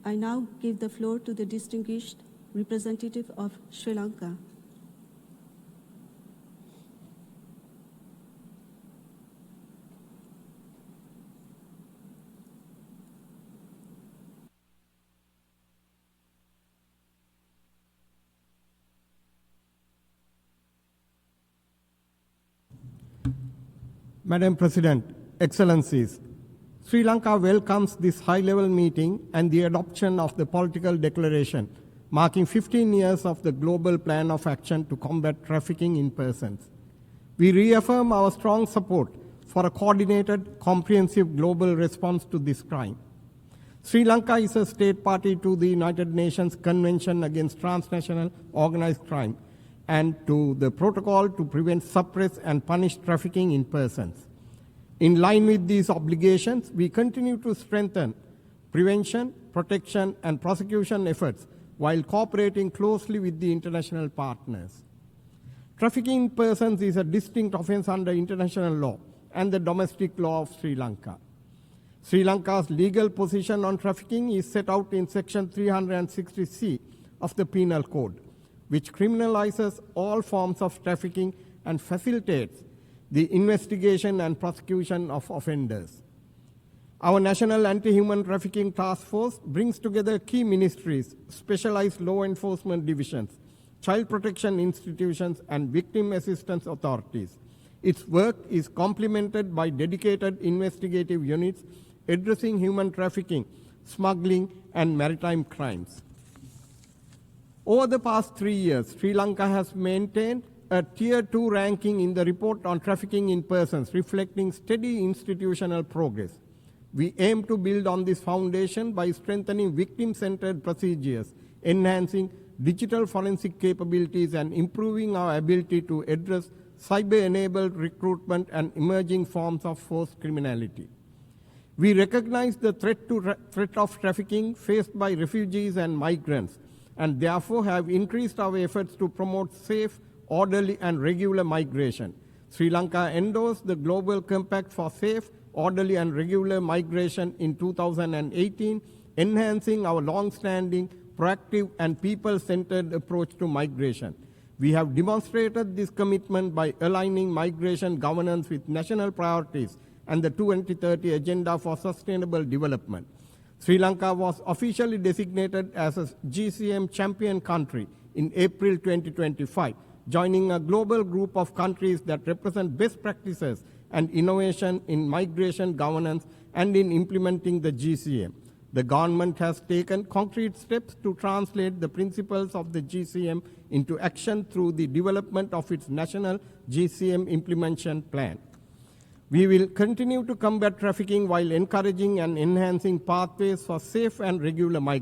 I now give the floor to the distinguished representative of Sri Lanka. Madam President, Excellencies, Sri Lanka welcomes this high-level meeting and the adoption of the political declaration, marking 15 years of the global plan of action to combat trafficking in persons. We reaffirm our strong support for a coordinated, comprehensive global response to this crime. Sri Lanka is a state party to the United Nations Convention Against Transnational Organized Crime and to the protocol to prevent, suppress, and punish trafficking in persons. In line with these obligations, we continue to strengthen prevention, protection, and prosecution efforts while cooperating closely with the international partners. Trafficking in persons is a distinct offense under international law and the domestic law of Sri Lanka. Sri Lanka's legal position on trafficking is set out in Section 360C of the Penal Code, which criminalizes all forms of trafficking and facilitates the investigation and prosecution of offenders. Our National Anti-Human Trafficking Task Force brings together key ministries, specialized law enforcement divisions, child protection institutions, and victim assistance authorities. Its work is complemented by dedicated investigative units addressing human trafficking, smuggling, and maritime crimes. Over the past 3 years, Sri Lanka has maintained a Tier 2 ranking in the report on trafficking in persons, reflecting steady institutional progress. We aim to build on this foundation by strengthening victim-centered procedures, enhancing digital forensic capabilities, and improving our ability to address cyber-enabled recruitment and emerging forms of forced criminality. We recognize the threat of trafficking faced by refugees and migrants, and therefore have increased our efforts to promote safe, orderly, and regular migration. Sri Lanka endorsed the Global Compact for Safe, Orderly, and Regular Migration in 2018, enhancing our long-standing, proactive, and people-centered approach to migration. We have demonstrated this commitment by aligning migration governance with national priorities and the 2030 Agenda for Sustainable Development. Sri Lanka was officially designated as a GCM champion country in April 2025, joining a global group of countries that represent best practices and innovation in migration governance and in implementing the GCM. The government has taken concrete steps to translate the principles of the GCM into action through the development of its national GCM implementation plan. We will continue to combat trafficking while encouraging and enhancing pathways for safe and regular migration.